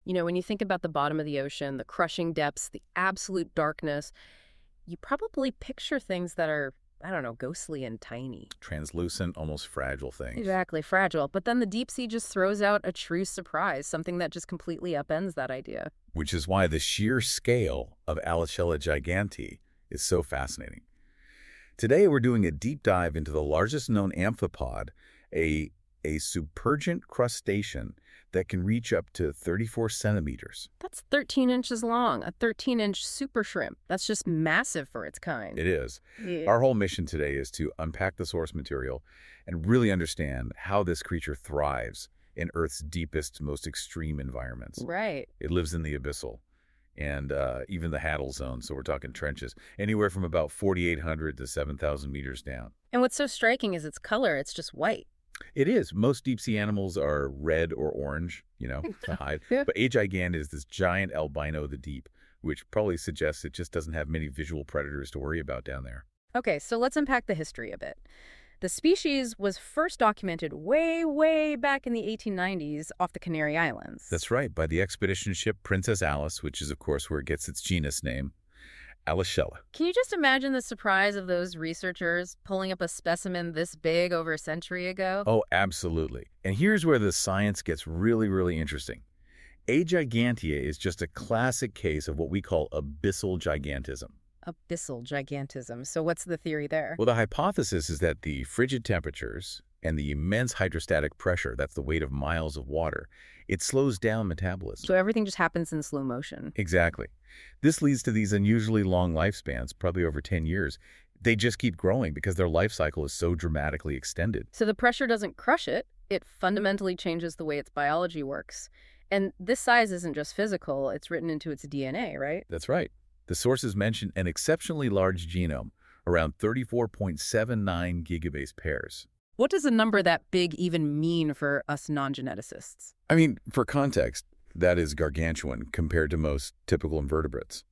You know, when you think about the bottom of the ocean, the crushing depths, the absolute darkness, you probably picture things that are, I don't know, ghostly and tiny. Translucent, almost fragile things. Exactly, fragile. But then the deep sea just throws out a true surprise, something that just completely upends that idea. Which is why the sheer scale of Alicella gigantea is so fascinating. Today, we're doing a deep dive into the largest known amphipod, a supergent crustacean that can reach up to 34 centimeters. That's 13 inches long, a 13-inch super shrimp. That's just massive for its kind. It is. Yeah. Our whole mission today is to unpack the source material and really understand how this creature thrives in Earth's deepest, most extreme environments. Right. It lives in the abyssal and even the hadal zone, so we're talking trenches, anywhere from about 4,800 to 7,000 meters down. And what's so striking is its color. It's just white. It is. Most deep-sea animals are red or orange, to hide. Yeah. But A. gigantea is this giant albino of the deep, which probably suggests it just doesn't have many visual predators to worry about down there. Okay, so let's unpack the history a bit. The species was first documented way, way back in the 1890s off the Canary Islands. That's right, by the expedition ship Princess Alice, which is, of course, where it gets its genus name, Alicella. Can you just imagine the surprise of those researchers pulling up a specimen this big over a century ago? Oh, absolutely. And here's where the science gets really, really interesting. A. gigantea is just a classic case of what we call abyssal gigantism. Abyssal gigantism. So what's the theory there? Well, the hypothesis is that the frigid temperatures and the immense hydrostatic pressure, that's the weight of miles of water, it slows down metabolism. So everything just happens in slow motion. Exactly. This leads to these unusually long lifespans, probably over 10 years. They just keep growing because their life cycle is so dramatically extended. So the pressure doesn't crush it. It fundamentally changes the way its biology works. And this size isn't just physical. It's written into its DNA, right? That's right. The sources mention an exceptionally large genome, around 34.79 gigabase pairs. What does a number that big even mean for us non-geneticists? I mean, for context, that is gargantuan compared to most typical invertebrates.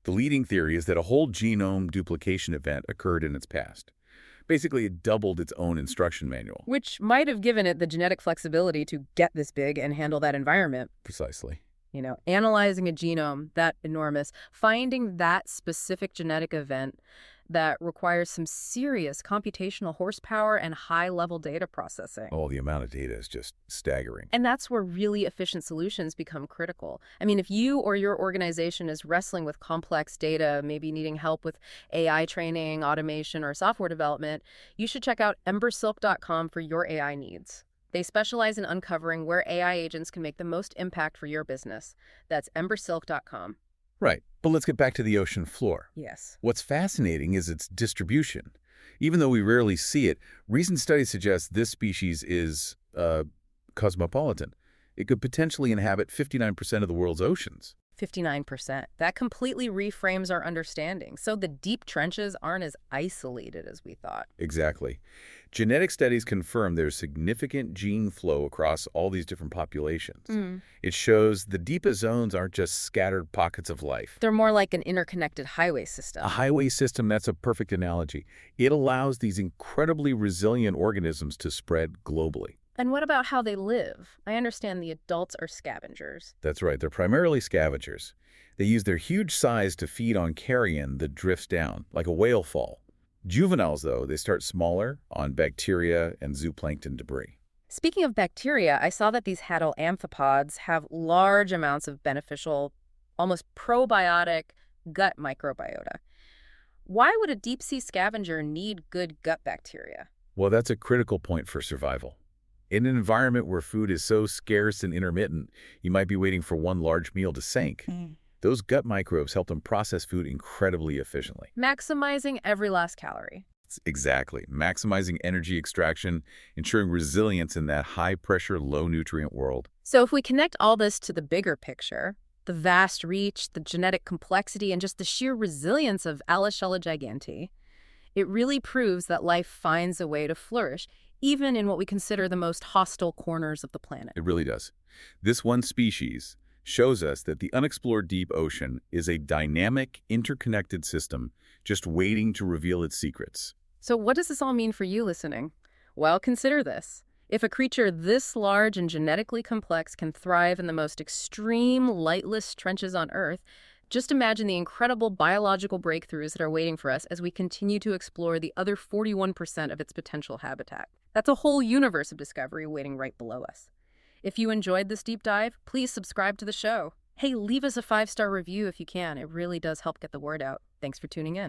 The leading theory is that a whole genome duplication event occurred in its past. Basically, it doubled its own instruction manual. Which might have given it the genetic flexibility to get this big and handle that environment. Precisely. You know, analyzing a genome that enormous, finding that specific genetic event that requires some serious computational horsepower and high-level data processing. Oh, the amount of data is just staggering. And that's where really efficient solutions become critical. I mean, if you or your organization is wrestling with complex data, maybe needing help with AI training, automation, or software development, you should check out embersilk.com for your AI needs. They specialize in uncovering where AI agents can make the most impact for your business. That's embersilk.com. Right. But let's get back to the ocean floor. Yes. What's fascinating is its distribution. Even though we rarely see it, recent studies suggest this species is cosmopolitan. It could potentially inhabit 59% of the world's oceans. 59%. That completely reframes our understanding. So the deep trenches aren't as isolated as we thought. Exactly. Genetic studies confirm there's significant gene flow across all these different populations. It shows the deepest zones aren't just scattered pockets of life. They're more like an interconnected highway system. A highway system, that's a perfect analogy. It allows these incredibly resilient organisms to spread globally. And what about how they live? I understand the adults are scavengers. That's right. They're primarily scavengers. They use their huge size to feed on carrion that drifts down, like a whale fall. Juveniles, though, they start smaller on bacteria and zooplankton debris. Speaking of bacteria, I saw that these hadal amphipods have large amounts of beneficial, almost probiotic gut microbiota. Why would a deep-sea scavenger need good gut bacteria? Well, that's a critical point for survival. In an environment where food is so scarce and intermittent, you might be waiting for one large meal to sink. Those gut microbes help them process food incredibly efficiently. Maximizing every last calorie. Exactly. Maximizing energy extraction, ensuring resilience in that high-pressure, low-nutrient world. So if we connect all this to the bigger picture, the vast reach, the genetic complexity, and just the sheer resilience of Alicella gigantea, it really proves that life finds a way to flourish, even in what we consider the most hostile corners of the planet. It really does. This one species shows us that the unexplored deep ocean is a dynamic, interconnected system just waiting to reveal its secrets. So what does this all mean for you listening? Well, consider this. If a creature this large and genetically complex can thrive in the most extreme, lightless trenches on Earth, just imagine the incredible biological breakthroughs that are waiting for us as we continue to explore the other 41% of its potential habitat. That's a whole universe of discovery waiting right below us. If you enjoyed this deep dive, please subscribe to the show. Hey, leave us a 5-star review if you can. It really does help get the word out. Thanks for tuning in.